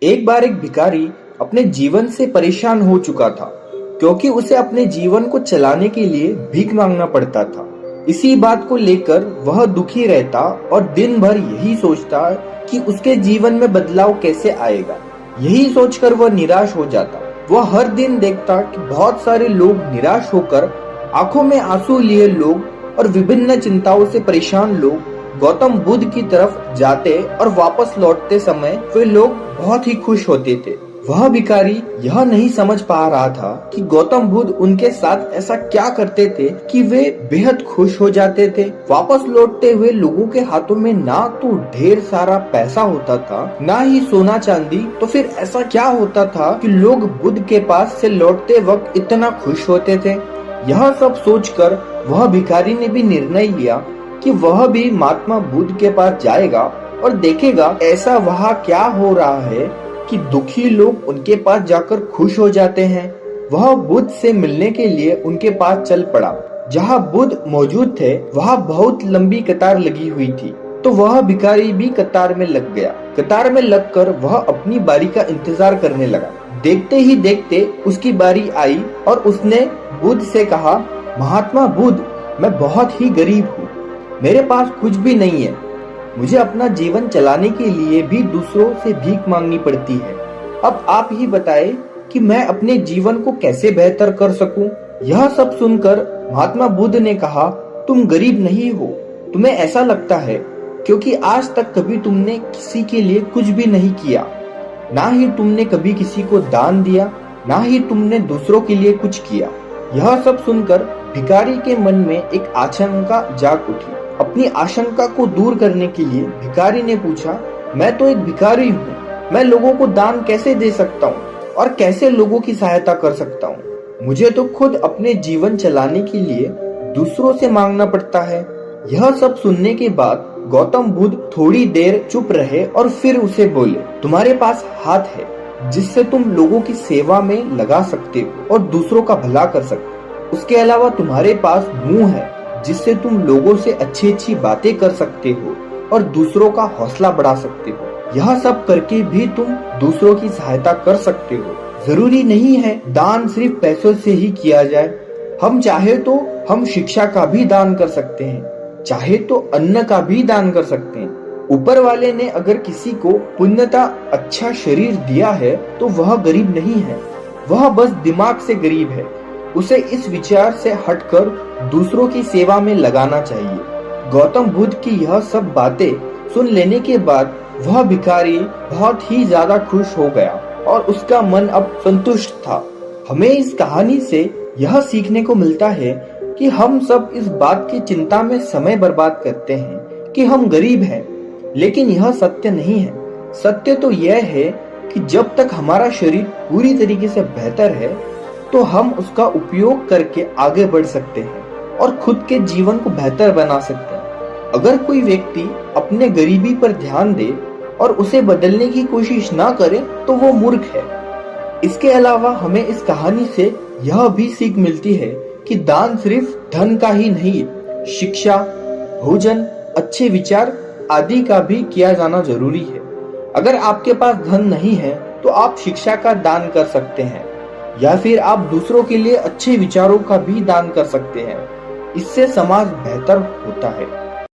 एक बार एक भिखारी अपने जीवन से परेशान हो चुका था, क्योंकि उसे अपने जीवन को चलाने के लिए भीख मांगना पड़ता था। इसी बात को लेकर वह दुखी रहता और दिन भर यही सोचता कि उसके जीवन में बदलाव कैसे आएगा। यही सोचकर वह निराश हो जाता। वह हर दिन देखता कि बहुत सारे लोग निराश होकर, आंखों में आंसू लिए लोग और विभिन्न चिंताओं से परेशान लोग गौतम बुद्ध की तरफ जाते और वापस लौटते समय वे लोग बहुत ही खुश होते थे। वह भिखारी यह नहीं समझ पा रहा था कि गौतम बुद्ध उनके साथ ऐसा क्या करते थे कि वे बेहद खुश हो जाते थे। वापस लौटते हुए लोगों के हाथों में ना तो ढेर सारा पैसा होता था, ना ही सोना चांदी, तो फिर ऐसा क्या होता था कि लोग बुद्ध के पास से लौटते वक्त इतना खुश होते थे। यह सब सोचकर वह भिखारी ने भी निर्णय लिया कि वह भी महात्मा बुद्ध के पास जाएगा और देखेगा ऐसा वहाँ क्या हो रहा है कि दुखी लोग उनके पास जाकर खुश हो जाते हैं। वह बुद्ध से मिलने के लिए उनके पास चल पड़ा। जहाँ बुद्ध मौजूद थे वहाँ बहुत लंबी कतार लगी हुई थी, तो वह भिखारी भी कतार में लग गया। कतार में लगकर वह अपनी बारी का इंतजार करने लगा। देखते ही देखते उसकी बारी आई और उसने बुद्ध से कहा, महात्मा बुद्ध, मैं बहुत ही गरीब हूँ, मेरे पास कुछ भी नहीं है। मुझे अपना जीवन चलाने के लिए भी दूसरों से भीख मांगनी पड़ती है। अब आप ही बताएं कि मैं अपने जीवन को कैसे बेहतर कर सकूं। यह सब सुनकर महात्मा बुद्ध ने कहा, तुम गरीब नहीं हो, तुम्हें ऐसा लगता है क्योंकि आज तक कभी तुमने किसी के लिए कुछ भी नहीं किया, ना ही तुमने कभी किसी को दान दिया, ना ही तुमने दूसरों के लिए कुछ किया। यह सब सुनकर भिखारी के मन में एक आशंका जाग उठी। अपनी आशंका को दूर करने के लिए भिखारी ने पूछा, मैं तो एक भिखारी हूँ, मैं लोगों को दान कैसे दे सकता हूँ और कैसे लोगों की सहायता कर सकता हूँ। मुझे तो खुद अपने जीवन चलाने के लिए दूसरों से मांगना पड़ता है। यह सब सुनने के बाद गौतम बुद्ध थोड़ी देर चुप रहे और फिर उसे बोले, तुम्हारे पास हाथ है जिससे तुम लोगों की सेवा में लगा सकते हो और दूसरों का भला कर सकते हो। उसके अलावा तुम्हारे पास मुंह है जिससे तुम लोगों से अच्छी अच्छी बातें कर सकते हो और दूसरों का हौसला बढ़ा सकते हो। यह सब करके भी तुम दूसरों की सहायता कर सकते हो। जरूरी नहीं है दान सिर्फ पैसों से ही किया जाए। हम चाहे तो हम शिक्षा का भी दान कर सकते हैं, चाहे तो अन्न का भी दान कर सकते हैं। ऊपर वाले ने अगर किसी को पुण्यता अच्छा शरीर दिया है तो वह गरीब नहीं है, वह बस दिमाग से गरीब है। उसे इस विचार से हटकर दूसरों की सेवा में लगाना चाहिए। गौतम बुद्ध की यह सब बातें सुन लेने के बाद वह भिखारी बहुत ही ज्यादा खुश हो गया और उसका मन अब संतुष्ट था। हमें इस कहानी से यह सीखने को मिलता है कि हम सब इस बात की चिंता में समय बर्बाद करते हैं कि हम गरीब हैं, लेकिन यह सत्य नहीं है। सत्य तो यह है कि जब तक हमारा शरीर पूरी तरीके से बेहतर है तो हम उसका उपयोग करके आगे बढ़ सकते हैं और खुद के जीवन को बेहतर बना सकते हैं। अगर कोई व्यक्ति अपने गरीबी पर ध्यान दे और उसे बदलने की कोशिश ना करे तो वो मूर्ख है। इसके अलावा हमें इस कहानी से यह भी सीख मिलती है कि दान सिर्फ धन का ही नहीं, शिक्षा, भोजन, अच्छे विचार आदि का भी किया जाना जरूरी है। अगर आपके पास धन नहीं है तो आप शिक्षा का दान कर सकते हैं या फिर आप दूसरों के लिए अच्छे विचारों का भी दान कर सकते हैं। इससे समाज बेहतर होता है।